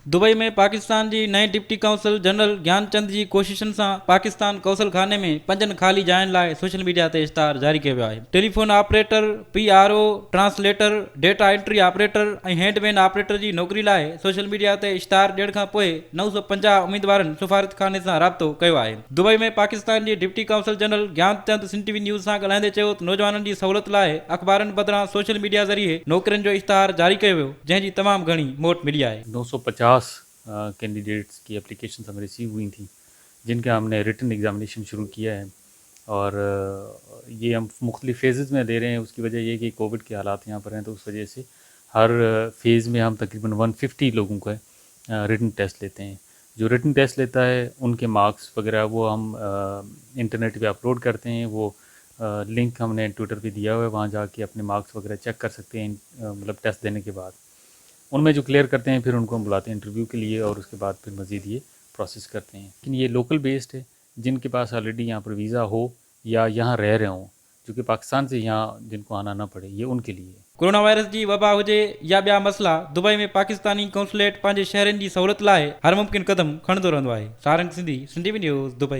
Dubai में पाकिस्तान जी नए deputy consul general Gyanchand जी कोशिशनि सां पाकिस्तान कौशल खाने में 5 खाली जायुनि लाइ सोशल मीडिया ते इश्तार जारी कयो वियो आहे। Telephone operator, PRO, translator, data entry operator ऐं हैंडमैन ऑपरेटर जी नौकरी लाइ सोशल मीडिया ते इश्तार ॾियण खां पोइ 950 उम्मीदवारनि सिफारितखाने सां राब्तो कयो आहे। दुबई में पाकिस्तान जी deputy consul general Gyanchand Sindh TV news सां ॻाल्हाईंदे चयो त नौजवाननि जी सहूलियत लाइ अख़बारनि बदिरां सोशल मीडिया ज़रिए नौकरियुनि जो इश्तार जारी कयो वियो, जंहिंजी तमामु घणी मोट मिली आहे। 950 कैंडिडेट्स की एप्लीकेशन हमें रिसीव हुई थी, जिनका हमने रिटन एग्ज़ामिनेशन शुरू किया है और ये हम मुख्तलिफ़ फ़ेज़ में दे रहे हैं। उसकी वजह ये कि कोविड के हालात यहाँ पर हैं, तो उस वजह से हर फेज़ में हम तकरीबन 150 लोगों का रिटन टेस्ट लेते हैं। जो रिटन टेस्ट लेता है उनके मार्क्स वगैरह वो हम इंटरनेट पे अपलोड करते हैं। वो लिंक हमने ट्विटर पे दिया हुआ है, वहाँ जाके अपने मार्क्स वगैरह चेक कर सकते हैं। मतलब टेस्ट देने के बाद उनमें जो क्लियर करते हैं फिर उनको हम बुलाते हैं इंटरव्यू के लिए और उसके बाद फिर मज़ीद ये प्रोसेस करते हैं। लेकिन ये लोकल बेस्ड है, जिनके पास ऑलरेडी यहाँ पर वीज़ा हो या यहाँ रह रहे हों, जो कि पाकिस्तान से यहाँ जिनको आना ना पड़े, ये उनके लिए है। कोरोना वायरस जी वबा हुजे या ॿिया मसला, दुबई में पाकिस्तानी कौंसुलेट पंहिंजे शहरनि जी सहूलियत लाइ हर मुमकिन क़दम खणंदो रहंदो आहे। Sarang Sindhi, Sindhi news, Dubai.